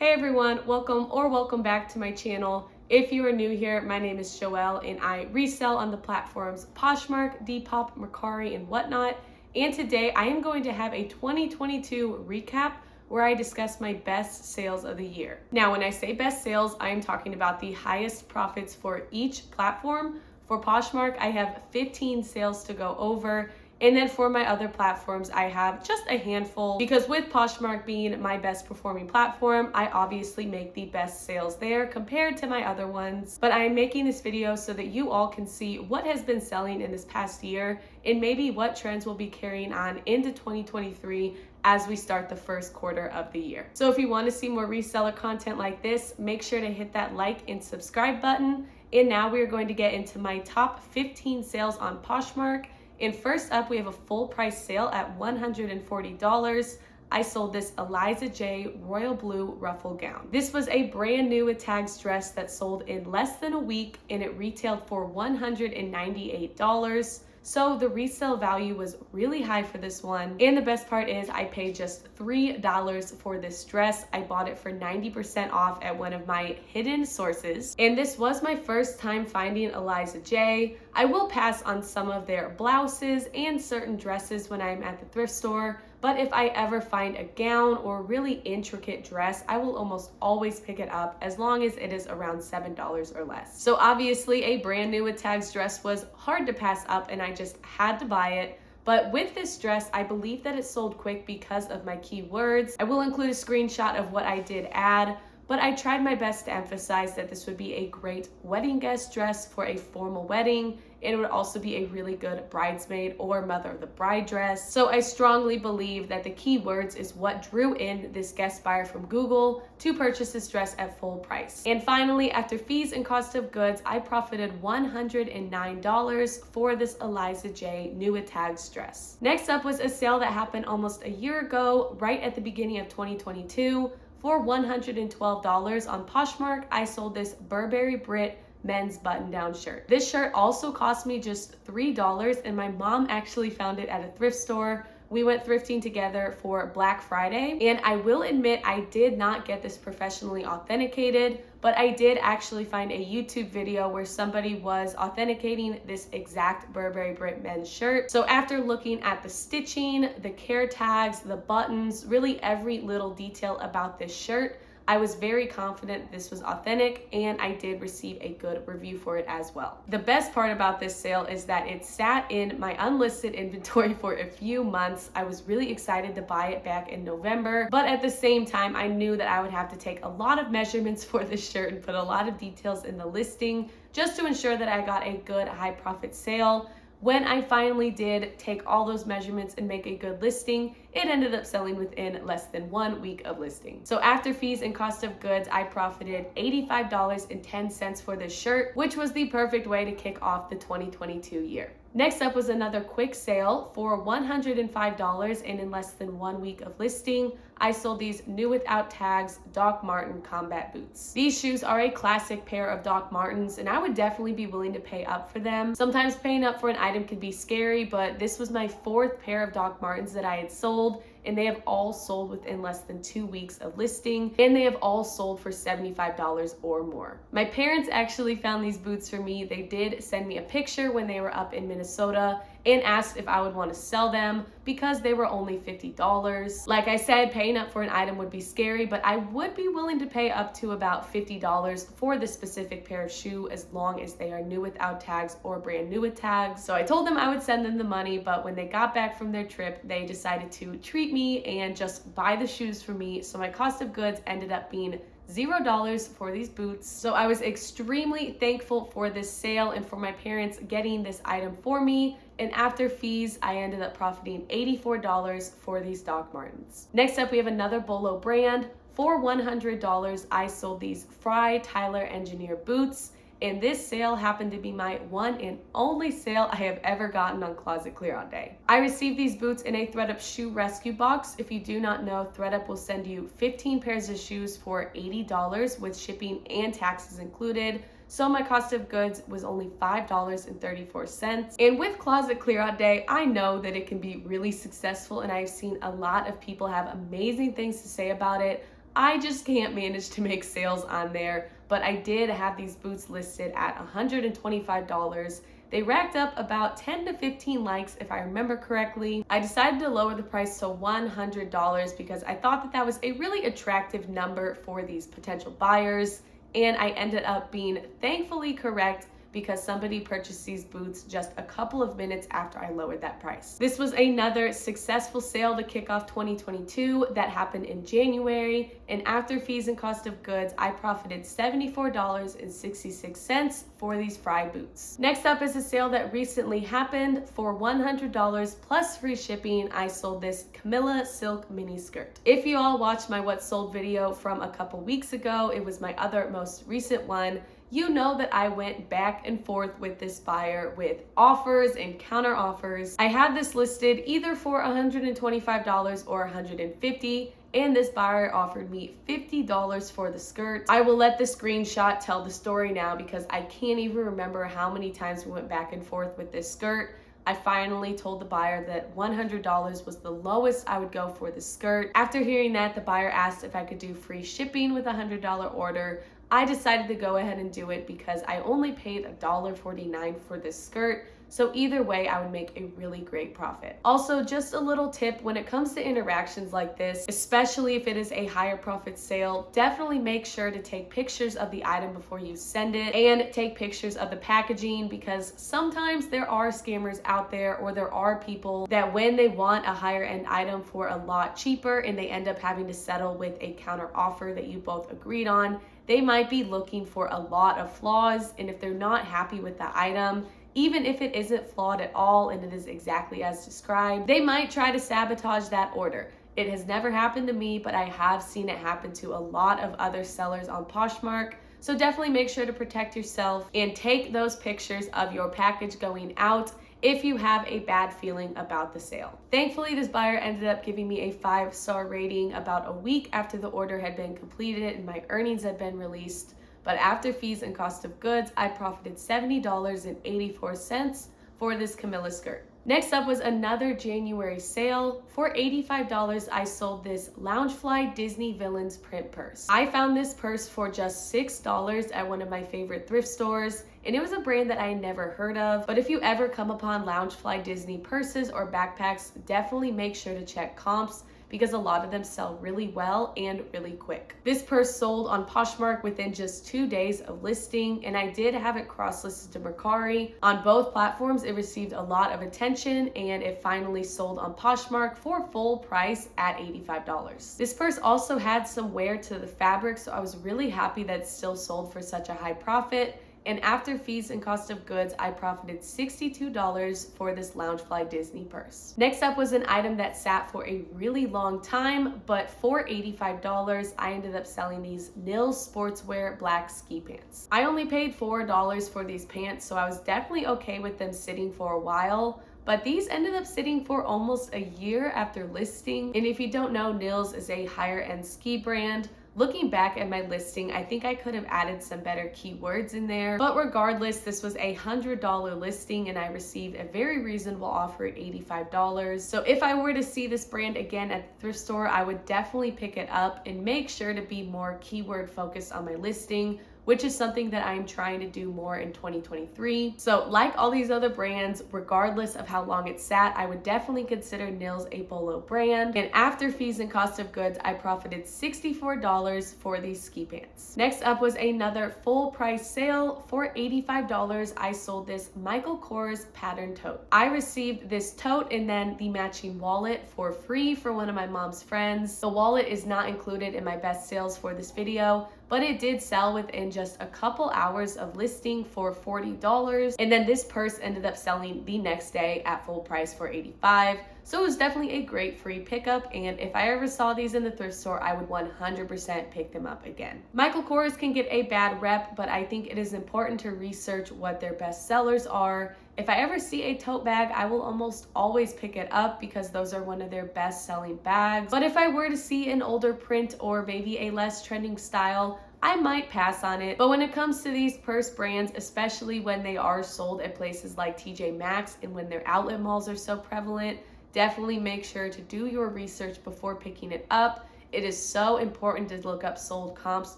Hey everyone, welcome back to my channel. If you are new here, my name is Joelle and I resell on the platforms Poshmark, Depop, Mercari, and whatnot. And today I am going to have a 2022 recap where I discuss my best sales of the year. Now, when I say best sales, I am talking about the highest profits for each platform. For Poshmark, I have 15 sales to go over. And then for my other platforms, I have just a handful because with Poshmark being my best performing platform, I obviously make the best sales there compared to my other ones. But I am making this video so that you all can see what has been selling in this past year and maybe what trends will be carrying on into 2023 as we start the first quarter of the year. So if you want to see more reseller content like this, make sure to hit that like and subscribe button. And now we are going to get into my top 15 sales on Poshmark. And first up, we have a full price sale at $140. I sold this Eliza J royal blue ruffle gown. This was a brand new with tags dress that sold in less than a week and it retailed for $198. So the resale value was really high for this one. And the best part is I paid just $3 for this dress. I bought it for 90% off at one of my hidden sources. And this was my first time finding Eliza J. I will pass on some of their blouses and certain dresses when I'm at the thrift store. But if I ever find a gown or really intricate dress, I will almost always pick it up as long as it is around $7 or less. So obviously a brand new with tags dress was hard to pass up and I just had to buy it. But with this dress, I believe that it sold quick because of my keywords. I will include a screenshot of what I did add, but I tried my best to emphasize that this would be a great wedding guest dress for a formal wedding. And it would also be a really good bridesmaid or mother of the bride dress. So I strongly believe that the keywords is what drew in this guest buyer from Google to purchase this dress at full price. And finally, after fees and cost of goods, I profited $109 for this Eliza J new with tags dress. Next up was a sale that happened almost a year ago, right at the beginning of 2022. For $112 on Poshmark, I sold this Burberry Brit men's button-down shirt. This shirt also cost me just $3 and my mom actually found it at a thrift store. We went thrifting together for Black Friday, and I will admit I did not get this professionally authenticated, but I did actually find a YouTube video where somebody was authenticating this exact Burberry Brit men's shirt. So after looking at the stitching, the care tags, the buttons, really every little detail about this shirt, I was very confident this was authentic and I did receive a good review for it as well. The best part about this sale is that it sat in my unlisted inventory for a few months. I was really excited to buy it back in November, but at the same time, I knew that I would have to take a lot of measurements for this shirt and put a lot of details in the listing just to ensure that I got a good high profit sale. When I finally did take all those measurements and make a good listing, it ended up selling within less than 1 week of listing. So after fees and cost of goods, I profited $85.10 for this shirt, which was the perfect way to kick off the 2022 year. Next up was another quick sale for $105, and in less than 1 week of listing, I sold these new without tags Doc Marten combat boots. These shoes are a classic pair of Doc Martens, and I would definitely be willing to pay up for them. Sometimes paying up for an item can be scary, but this was my 4th pair of Doc Martens that I had sold, and they have all sold within less than 2 weeks of listing, and they have all sold for $75 or more. My parents actually found these boots for me. They did send me a picture when they were up in Minnesota and asked if I would want to sell them because they were only $50. Like I said, paying up for an item would be scary, but I would be willing to pay up to about $50 for this specific pair of shoe as long as they are new without tags or brand new with tags. So I told them I would send them the money, but when they got back from their trip, they decided to treat me and just buy the shoes for me. So my cost of goods ended up being $0 for these boots. So I was extremely thankful for this sale and for my parents getting this item for me. And after fees, I ended up profiting $84 for these Doc Martens. Next up, we have another Bolo brand. For $100, I sold these Fry Tyler Engineer boots. And this sale happened to be my one and only sale I have ever gotten on Closet Clear Out Day. I received these boots in a ThredUp shoe rescue box. If you do not know, ThredUp will send you 15 pairs of shoes for $80 with shipping and taxes included. So my cost of goods was only $5.34. And with Closet Clear Out Day, I know that it can be really successful and I've seen a lot of people have amazing things to say about it. I just can't manage to make sales on there, but I did have these boots listed at $125. They racked up about 10 to 15 likes if I remember correctly. I decided to lower the price to $100 because I thought that that was a really attractive number for these potential buyers, and I ended up being thankfully correct because somebody purchased these boots just a couple of minutes after I lowered that price. This was another successful sale to kick off 2022 that happened in January, and after fees and cost of goods, I profited $74.66 for these Fry boots. Next up is a sale that recently happened. For $100 plus free shipping, I sold this Camilla silk mini skirt. If you all watched my What Sold video from a couple weeks ago, it was my other most recent one, you know that I went back and forth with this buyer with offers and counter offers. I had this listed either for $125 or $150, and this buyer offered me $50 for the skirt. I will let the screenshot tell the story now because I can't even remember how many times we went back and forth with this skirt. I finally told the buyer that $100 was the lowest I would go for the skirt. After hearing that, the buyer asked if I could do free shipping with a $100 order. I decided to go ahead and do it because I only paid $1.49 for this skirt. So either way, I would make a really great profit. Also, just a little tip when it comes to interactions like this, especially if it is a higher profit sale, definitely make sure to take pictures of the item before you send it and take pictures of the packaging, because sometimes there are scammers out there, or there are people that when they want a higher end item for a lot cheaper and they end up having to settle with a counter offer that you both agreed on, they might be looking for a lot of flaws, and if they're not happy with the item, even if it isn't flawed at all and it is exactly as described, they might try to sabotage that order. It has never happened to me, but I have seen it happen to a lot of other sellers on Poshmark. So definitely make sure to protect yourself and take those pictures of your package going out if you have a bad feeling about the sale. Thankfully, this buyer ended up giving me a 5-star rating about a week after the order had been completed and my earnings had been released. But after fees and cost of goods, I profited $70.84 for this Camilla skirt. Next up was another January sale. For $85, I sold this Loungefly Disney Villains print purse. I found this purse for just $6 at one of my favorite thrift stores, and it was a brand that I had never heard of. But if you ever come upon Loungefly Disney purses or backpacks, definitely make sure to check comps, because a lot of them sell really well and really quick. This purse sold on Poshmark within just 2 days of listing, and I did have it cross-listed to Mercari. On both platforms, it received a lot of attention, and it finally sold on Poshmark for full price at $85. This purse also had some wear to the fabric, so I was really happy that it still sold for such a high profit. And after fees and cost of goods, I profited $62 for this Loungefly Disney purse. Next up was an item that sat for a really long time, but for $85, I ended up selling these Nils Sportswear black ski pants. I only paid $4 for these pants, so I was definitely okay with them sitting for a while. But these ended up sitting for almost a year after listing. And if you don't know, Nils is a higher end ski brand. Looking back at my listing, I think I could have added some better keywords in there. But regardless, this was a $100 listing and I received a very reasonable offer at $85. So if I were to see this brand again at the thrift store, I would definitely pick it up and make sure to be more keyword focused on my listing, which is something that I'm trying to do more in 2023. So like all these other brands, regardless of how long it sat, I would definitely consider Nils a Bolo brand. And after fees and cost of goods, I profited $64 for these ski pants. Next up was another full price sale. For $85, I sold this Michael Kors pattern tote. I received this tote and then the matching wallet for free for one of my mom's friends. The wallet is not included in my best sales for this video, but it did sell within just a couple hours of listing for $40. And then this purse ended up selling the next day at full price for $85. So it was definitely a great free pickup, and if I ever saw these in the thrift store, I would 100% pick them up again. Michael Kors can get a bad rep, but I think it is important to research what their best sellers are. If I ever see a tote bag, I will almost always pick it up because those are one of their best selling bags. But if I were to see an older print or maybe a less trending style, I might pass on it. But when it comes to these purse brands, especially when they are sold at places like TJ Maxx and when their outlet malls are so prevalent, definitely make sure to do your research before picking it up It is so important to look up sold comps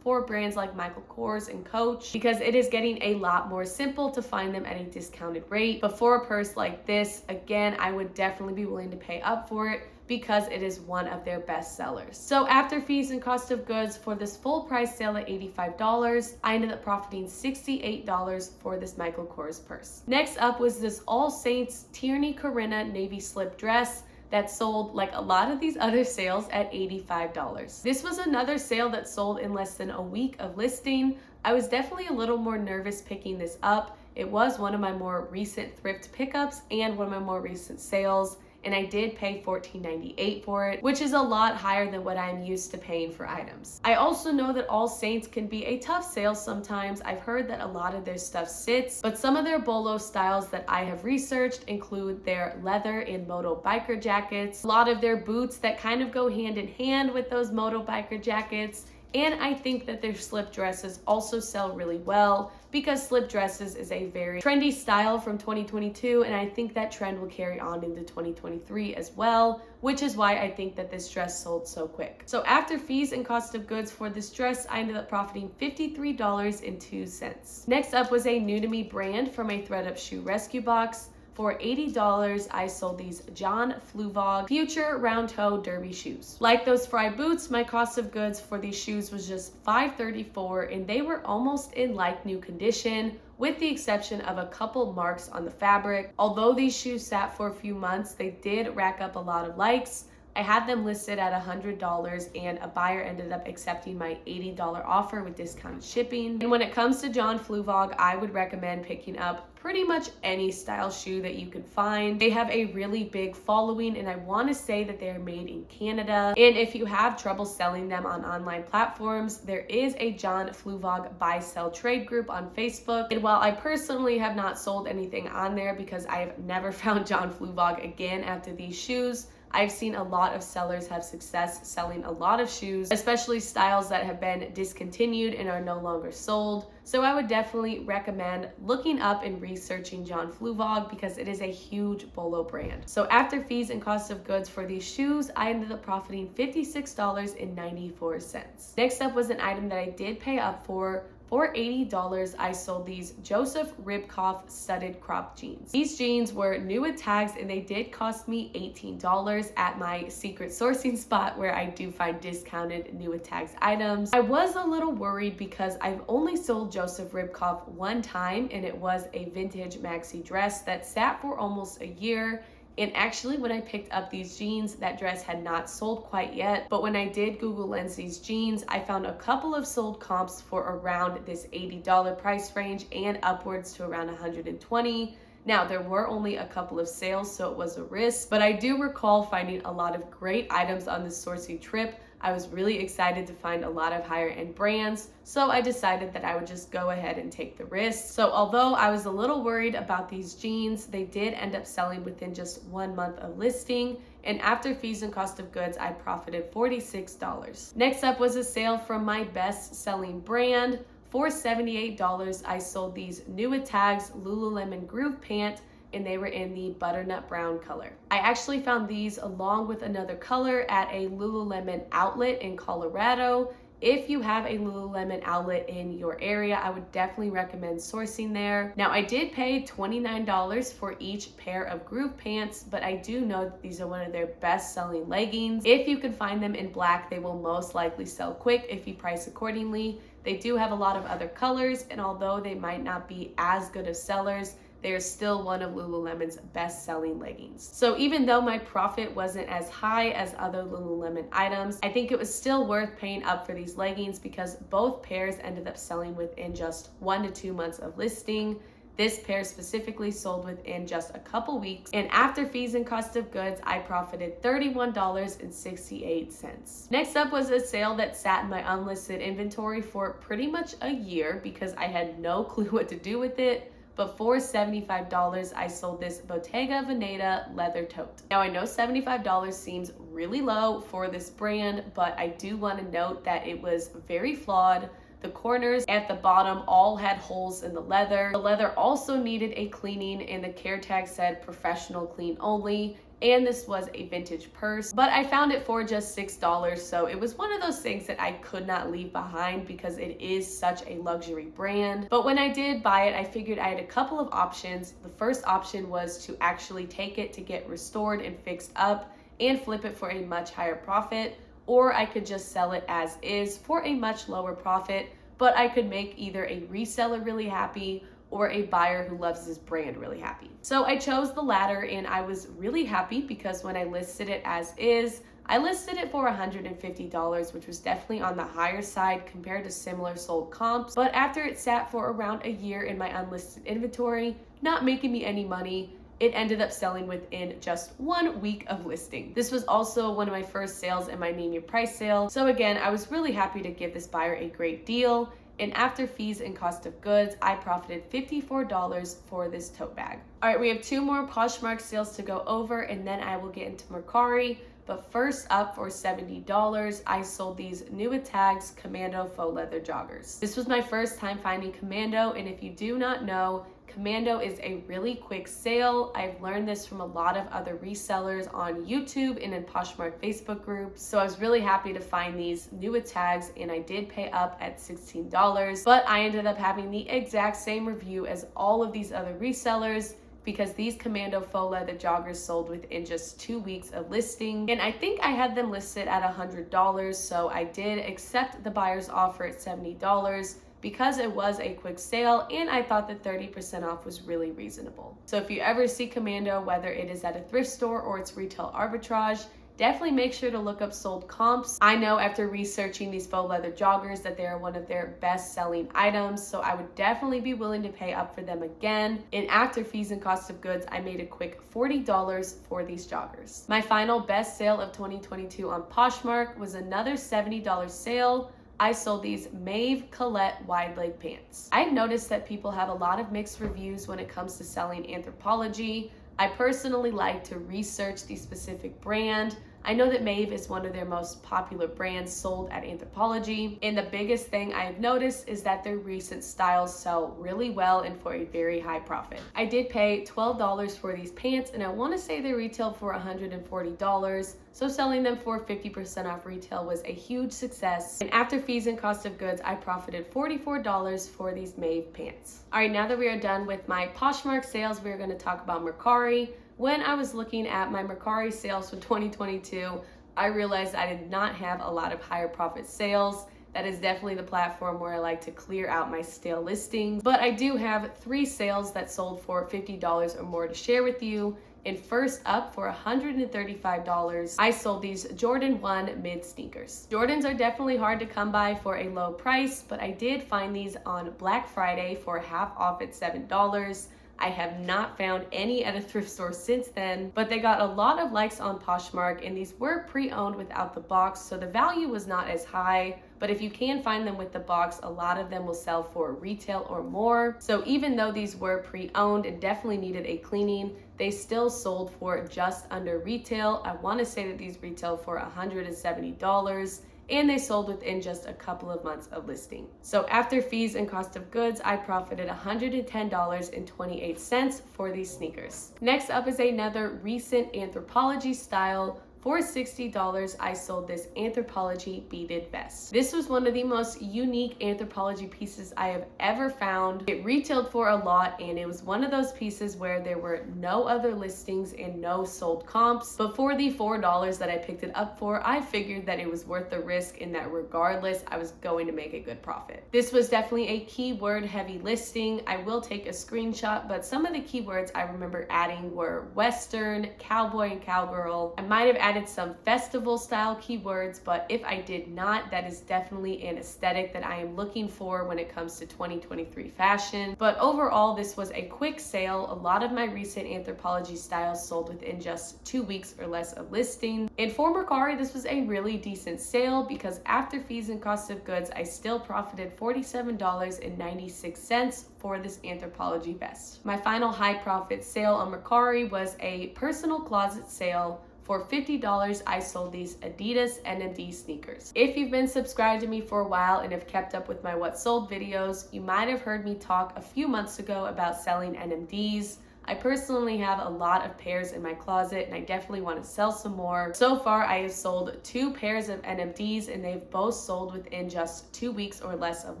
for brands like Michael Kors and Coach because it is getting a lot more simple to find them at a discounted rate. But for a purse like this, again, I would definitely be willing to pay up for it because it is one of their best sellers. So after fees and cost of goods for this full price sale at $85, I ended up profiting $68 for this Michael Kors purse. Next up was this All Saints Tierney Corinna navy slip dress that sold like a lot of these other sales at $85. This was another sale that sold in less than a week of listing. I was definitely a little more nervous picking this up. It was one of my more recent thrift pickups and one of my more recent sales, and I did pay $14.98 for it, which is a lot higher than what I'm used to paying for items. I also know that All Saints can be a tough sale sometimes. I've heard that a lot of their stuff sits, but some of their bolo styles that I have researched include their leather and moto biker jackets, a lot of their boots that kind of go hand in hand with those moto biker jackets, and I think that their slip dresses also sell really well because slip dresses is a very trendy style from 2022, and I think that trend will carry on into 2023 as well, which is why I think that this dress sold so quick. So after fees and cost of goods for this dress, I ended up profiting $53.02. Next up was a new to me brand from a ThredUp shoe rescue box. For $80, I sold these John Fluvog Future Round Toe Derby shoes. Like those Fry boots, my cost of goods for these shoes was just $5.34, and they were almost in like new condition, with the exception of a couple marks on the fabric. Although these shoes sat for a few months, they did rack up a lot of likes. I had them listed at $100, and a buyer ended up accepting my $80 offer with discounted shipping. And when it comes to John Fluvog, I would recommend picking up pretty much any style shoe that you can find. They have a really big following, and I want to say that they're made in Canada. And if you have trouble selling them on online platforms, there is a John Fluvog buy sell trade group on Facebook. And while I personally have not sold anything on there because I have never found John Fluvog again after these shoes, I've seen a lot of sellers have success selling a lot of shoes, especially styles that have been discontinued and are no longer sold. So I would definitely recommend looking up and researching John Fluvog because it is a huge bolo brand. So after fees and cost of goods for these shoes, I ended up profiting $56.94. Next up was an item that I did pay up for. For $80, I sold these Joseph Ribkoff studded crop jeans. These jeans were new with tags, and they did cost me $18 at my secret sourcing spot where I do find discounted new with tags items. I was a little worried because I've only sold Joseph Ribkoff one time, and it was a vintage maxi dress that sat for almost a year. And actually, when I picked up these jeans, that dress had not sold quite yet. But when I did Google Lens these jeans, I found a couple of sold comps for around this $80 price range and upwards to around $120. Now, there were only a couple of sales, so it was a risk, but I do recall finding a lot of great items on this sourcing trip. I was really excited to find a lot of higher end brands, so I decided that I would just go ahead and take the risk. So although I was a little worried about these jeans, they did end up selling within just 1 month of listing, and after fees and cost of goods, I profited $46. Next up was a sale from my best selling brand. For $78, I sold these new with tags Lululemon Groove pant, and they were in the butternut brown color. I actually found these along with another color at a Lululemon outlet in Colorado. If you have a Lululemon outlet in your area, I would definitely recommend sourcing there. Now, I did pay $29 for each pair of Groove pants, but I do know that these are one of their best selling leggings. If you can find them in black, they will most likely sell quick if you price accordingly. They do have a lot of other colors, and although they might not be as good of sellers, they are still one of Lululemon's best-selling leggings. So even though my profit wasn't as high as other Lululemon items, I think it was still worth paying up for these leggings because both pairs ended up selling within just 1 to 2 months of listing. This pair specifically sold within just a couple weeks, and after fees and cost of goods, I profited $31.68. Next up was a sale that sat in my unlisted inventory for pretty much a year because I had no clue what to do with it. But for $75, I sold this Bottega Veneta leather tote. Now, I know $75 seems really low for this brand, but I do want to note that it was very flawed. The corners at the bottom all had holes in the leather. The leather also needed a cleaning, and the care tag said professional clean only. and this was a vintage purse, but I found it for just $6, so it was one of those things that I could not leave behind because it is such a luxury brand. But when I did buy it, I figured I had a couple of options. The first option was to actually take it to get restored and fixed up and flip it for a much higher profit, or I could just sell it as is for a much lower profit, but I could make either a reseller really happy or a buyer who loves this brand really happy. So I chose the latter, and I was really happy because when I listed it as is, I listed it for $150, which was definitely on the higher side compared to similar sold comps. But after it sat for around a year in my unlisted inventory, not making me any money, it ended up selling within just 1 week of listing. This was also one of my first sales in my Name Your Price sale. So again, I was really happy to give this buyer a great deal. And after fees and cost of goods, I profited $54 for this tote bag. All right, we have 2 more Poshmark sales to go over, and then I will get into Mercari. But first up, for $70, I sold these new tags Commando faux leather joggers. This was my first time finding Commando, and if you do not know, Commando is a really quick sale. I've learned this from a lot of other resellers on YouTube and in Poshmark Facebook groups. So I was really happy to find these new tags, and I did pay up at $16, but I ended up having the exact same review as all of these other resellers because these Commando faux leather joggers sold within just 2 weeks of listing. And I think I had them listed at $100, so I did accept the buyer's offer at $70 because it was a quick sale, and I thought that 30% off was really reasonable. So if you ever see Commando, whether it is at a thrift store or it's retail arbitrage, definitely make sure to look up sold comps. I know after researching these faux leather joggers that they are one of their best selling items, so I would definitely be willing to pay up for them again. And after fees and cost of goods, I made a quick $40 for these joggers. My final best sale of 2022 on Poshmark was another $70 sale. I sold these Maeve Colette wide leg pants. I've noticed that people have a lot of mixed reviews when it comes to selling Anthropologie. I personally like to research the specific brand. I know that Maeve is one of their most popular brands sold at Anthropologie, and the biggest thing I have noticed is that their recent styles sell really well and for a very high profit. I did pay $12 for these pants, and I want to say they retailed for $140, so selling them for 50% off retail was a huge success. And after fees and cost of goods, I profited $44 for these Maeve pants. All right, now that we are done with my Poshmark sales, we're going to talk about Mercari. When I was looking at my Mercari sales for 2022, I realized I did not have a lot of higher profit sales. That is definitely the platform where I like to clear out my stale listings. But I do have 3 sales that sold for $50 or more to share with you. And first up, for $135, I sold these Jordan 1 mid sneakers. Jordans are definitely hard to come by for a low price, but I did find these on Black Friday for half off at $7. I have not found any at a thrift store since then, but they got a lot of likes on Poshmark, and these were pre-owned without the box, so the value was not as high. But if you can find them with the box, a lot of them will sell for retail or more. So even though these were pre-owned and definitely needed a cleaning, they still sold for just under retail. I want to say that these retail for $170. And they sold within just a couple of months of listing. So after fees and cost of goods, I profited $110.28 for these sneakers. Next up is another recent Anthropologie style. For $60, I sold this Anthropologie beaded vest. This was one of the most unique Anthropologie pieces I have ever found. It retailed for a lot, and it was one of those pieces where there were no other listings and no sold comps. But for the $4 that I picked it up for, I figured that it was worth the risk and that regardless, I was going to make a good profit. This was definitely a keyword heavy listing. I will take a screenshot, but some of the keywords I remember adding were Western, cowboy, and cowgirl. I might have added some festival style keywords, but if I did not, that is definitely an aesthetic that I am looking for when it comes to 2023 fashion. But overall, this was a quick sale. A lot of my recent Anthropologie styles sold within just 2 weeks or less of listing. And for Mercari, this was a really decent sale because after fees and cost of goods, I still profited $47.96 for this Anthropologie vest. My final high profit sale on Mercari was a personal closet sale. For $50, I sold these Adidas NMD sneakers. If you've been subscribed to me for a while and have kept up with my What Sold videos, you might have heard me talk a few months ago about selling NMDs. I personally have a lot of pairs in my closet and I definitely want to sell some more. So far, I have sold 2 pairs of NMDs and they've both sold within just 2 weeks or less of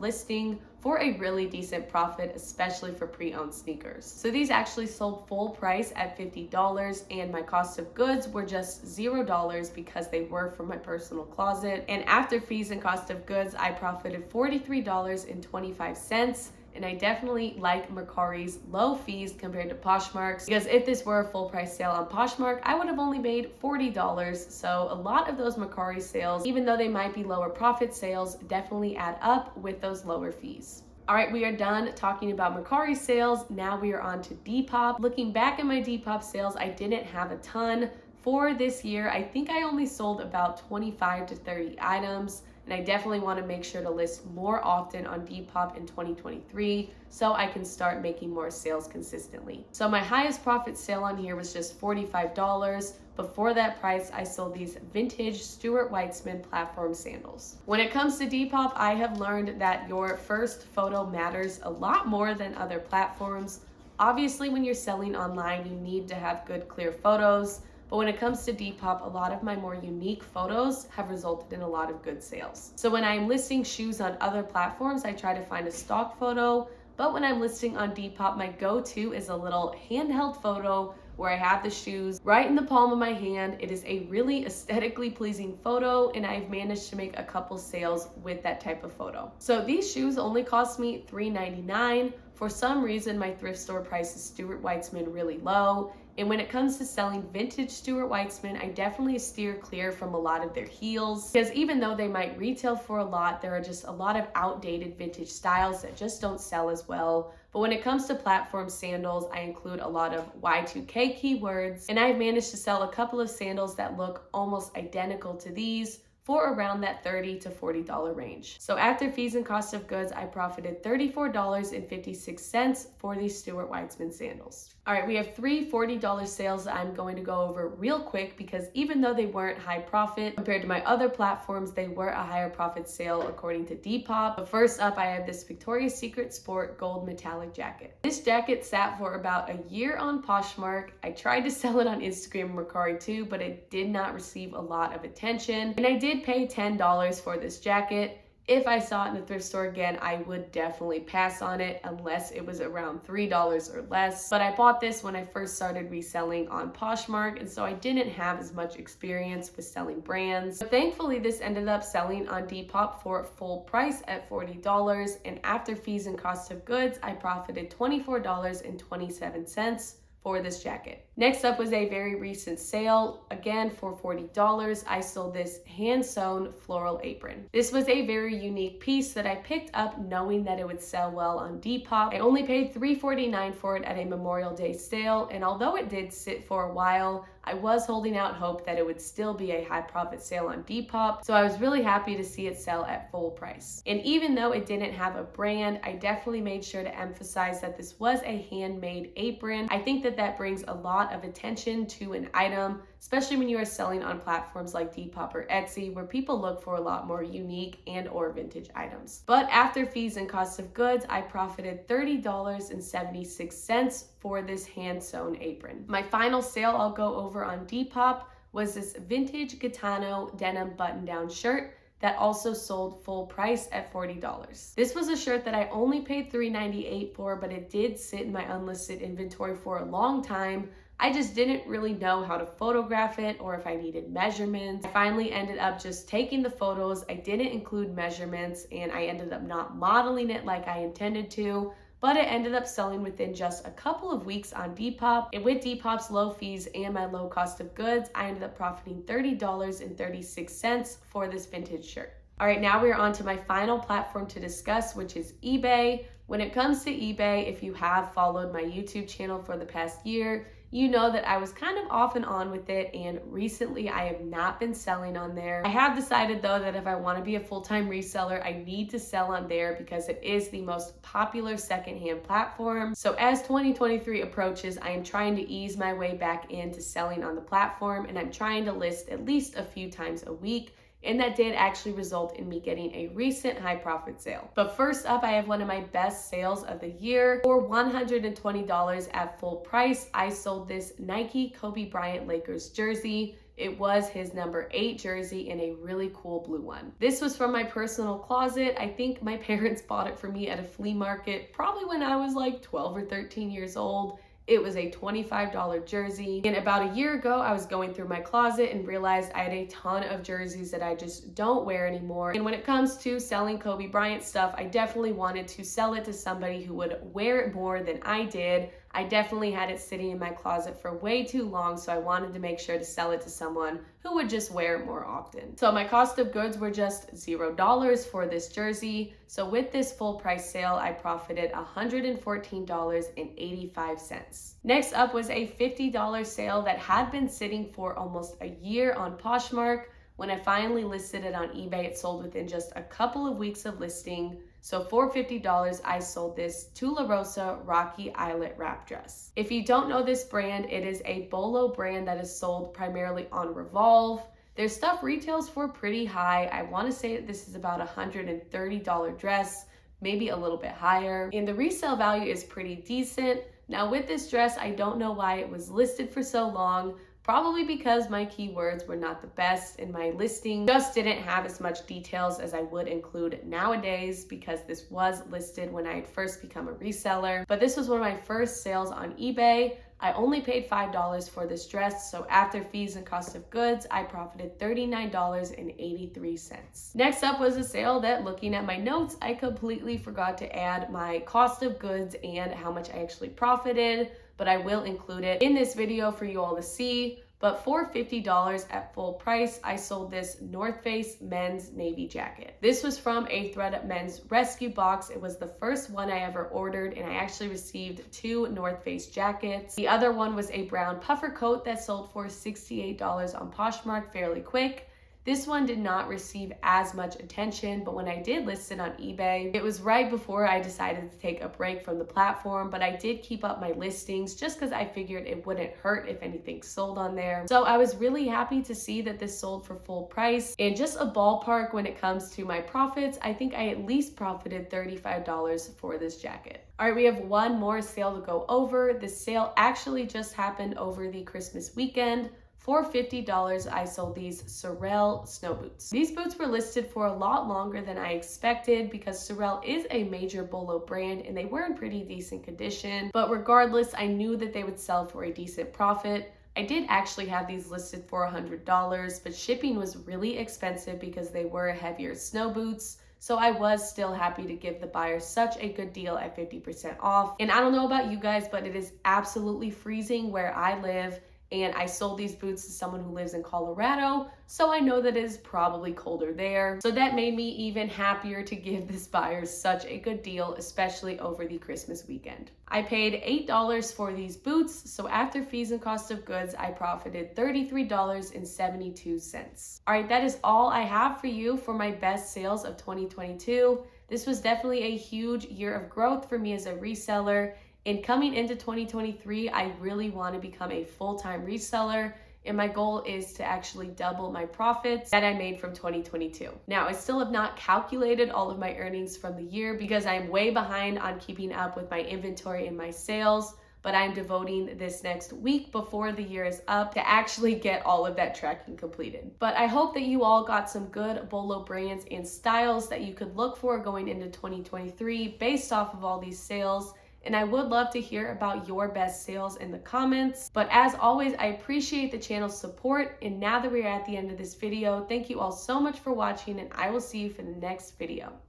listing for a really decent profit, especially for pre-owned sneakers. So these actually sold full price at $50 and my cost of goods were just $0 because they were from my personal closet. And after fees and cost of goods, I profited $43.25. And I definitely like Mercari's low fees compared to Poshmark's, because if this were a full price sale on Poshmark, I would have only made $40. So a lot of those Mercari sales, even though they might be lower profit sales, definitely add up with those lower fees. All right, we are done talking about Mercari sales. Now we are on to Depop. Looking back at my Depop sales, I didn't have a ton. For this year, I think I only sold about 25 to 30 items. And I definitely want to make sure to list more often on Depop in 2023 so I can start making more sales consistently. So my highest profit sale on here was just $45. Before that price, I sold these vintage Stuart Weitzman platform sandals. When it comes to Depop, I have learned that your first photo matters a lot more than other platforms. Obviously, when you're selling online, you need to have good, clear photos. But when it comes to Depop, a lot of my more unique photos have resulted in a lot of good sales. So when I'm listing shoes on other platforms, I try to find a stock photo. But when I'm listing on Depop, my go-to is a little handheld photo where I have the shoes right in the palm of my hand. It is a really aesthetically pleasing photo, and I've managed to make a couple sales with that type of photo. So these shoes only cost me $3.99. For some reason, my thrift store prices Stuart Weitzman really low. And when it comes to selling vintage Stuart Weitzman, I definitely steer clear from a lot of their heels, because even though they might retail for a lot, there are just a lot of outdated vintage styles that just don't sell as well. But when it comes to platform sandals, I include a lot of Y2K keywords, and I've managed to sell a couple of sandals that look almost identical to these for around that $30 to $40 range. So after fees and cost of goods, I profited $34.56 for these Stuart Weitzman sandals. All right, we have 3 $40 sales that I'm going to go over real quick, because even though they weren't high profit compared to my other platforms, they were a higher profit sale according to Depop. But first up, I have this Victoria's Secret Sport gold metallic jacket. This jacket sat for about a year on Poshmark. I tried to sell it on Instagram and Mercari too, but it did not receive a lot of attention. And I did pay $10 for this jacket. If I saw it in the thrift store again, I would definitely pass on it unless it was around $3 or less. But I bought this when I first started reselling on Poshmark, and so I didn't have as much experience with selling brands. But thankfully, this ended up selling on Depop for full price at $40, and after fees and cost of goods, I profited $24.27 for this jacket. Next up was a very recent sale. Again, for $40, I sold this hand-sewn floral apron. This was a very unique piece that I picked up knowing that it would sell well on Depop. I only paid $3.49 for it at a Memorial Day sale, and although it did sit for a while, I was holding out hope that it would still be a high profit sale on Depop, so I was really happy to see it sell at full price. And even though it didn't have a brand, I definitely made sure to emphasize that this was a handmade apron. I think that brings a lot of attention to an item, especially when you are selling on platforms like Depop or Etsy, where people look for a lot more unique and or vintage items. But after fees and cost of goods, I profited $30.76 for this hand-sewn apron. My final sale I'll go over on Depop was this vintage Gitano denim button-down shirt that also sold full price at $40. This was a shirt that I only paid $3.98 for, but it did sit in my unlisted inventory for a long time. I just didn't really know how to photograph it or if I needed measurements. I finally ended up just taking the photos. I didn't include measurements, and I ended up not modeling it like I intended to, but it ended up selling within just a couple of weeks on Depop. And with Depop's low fees and my low cost of goods, I ended up profiting $30.36 for this vintage shirt. All right, now we're on to my final platform to discuss, which is eBay. When it comes to eBay, if you have followed my YouTube channel for the past year, you know that I was kind of off and on with it, and recently I have not been selling on there. I have decided though that if I want to be a full-time reseller, I need to sell on there because it is the most popular secondhand platform. So as 2023 approaches, I am trying to ease my way back into selling on the platform, and I'm trying to list at least a few times a week. and that did actually result in me getting a recent high profit sale. But first up, I have one of my best sales of the year. For $120 at full price, I sold this Nike Kobe Bryant Lakers jersey. It was his number 8 jersey in a really cool blue one. This was from my personal closet. I think my parents bought it for me at a flea market, probably when I was like 12 or 13 years old. It was a $25 jersey. And about a year ago, I was going through my closet and realized I had a ton of jerseys that I just don't wear anymore. And when it comes to selling Kobe Bryant stuff, I definitely wanted to sell it to somebody who would wear it more than I did. I definitely had it sitting in my closet for way too long, so I wanted to make sure to sell it to someone who would just wear it more often. So my cost of goods were just $0 for this jersey. So with this full price sale, I profited $114.85. Next up was a $50 sale that had been sitting for almost a year on Poshmark. When I finally listed it on eBay, it sold within just a couple of weeks of listing. So for $50, I sold this Tula Rosa Rocky Eyelet wrap dress. If you don't know this brand, it is a bolo brand that is sold primarily on Revolve. Their stuff retails for pretty high. I want to say that this is about a $130 dress, maybe a little bit higher. And the resale value is pretty decent. Now with this dress, I don't know why it was listed for so long. Probably because my keywords were not the best and my listing just didn't have as much details as I would include nowadays, because this was listed when I had first become a reseller. But this was one of my first sales on eBay. I only paid $5 for this dress, so after fees and cost of goods, I profited $39.83. Next up was a sale that, looking at my notes, I completely forgot to add my cost of goods and how much I actually profited, but I will include it in this video for you all to see. But for $50 at full price, I sold this North Face men's navy jacket. This was from a Thread men's rescue box. It was the first one I ever ordered, and I actually received 2 North Face jackets. The other one was a brown puffer coat that sold for $68 on Poshmark fairly quick. This one did not receive as much attention, but when I did list it on eBay, it was right before I decided to take a break from the platform, but I did keep up my listings just because I figured it wouldn't hurt if anything sold on there. So I was really happy to see that this sold for full price. And just a ballpark when it comes to my profits, I think I at least profited $35 for this jacket. All right, we have one more sale to go over. This sale actually just happened over the Christmas weekend. For $50, I sold these Sorel snow boots. These boots were listed for a lot longer than I expected because Sorel is a major bolo brand and they were in pretty decent condition. But regardless, I knew that they would sell for a decent profit. I did actually have these listed for $100, but shipping was really expensive because they were heavier snow boots. So I was still happy to give the buyer such a good deal at 50% off. And I don't know about you guys, but it is absolutely freezing where I live. And I sold these boots to someone who lives in Colorado, so I know that it is probably colder there. So that made me even happier to give this buyer such a good deal, especially over the Christmas weekend. I paid $8 for these boots, so after fees and cost of goods, I profited $33.72. All right, that is all I have for you for my best sales of 2022. This was definitely a huge year of growth for me as a reseller. And coming into 2023, I really want to become a full-time reseller, and my goal is to actually double my profits that I made from 2022. Now, I still have not calculated all of my earnings from the year because I'm way behind on keeping up with my inventory and my sales, but I'm devoting this next week before the year is up to actually get all of that tracking completed. But I hope that you all got some good bolo brands and styles that you could look for going into 2023 based off of all these sales. And I would love to hear about your best sales in the comments. But as always, I appreciate the channel's support. And now that we're at the end of this video, thank you all so much for watching, and I will see you for the next video.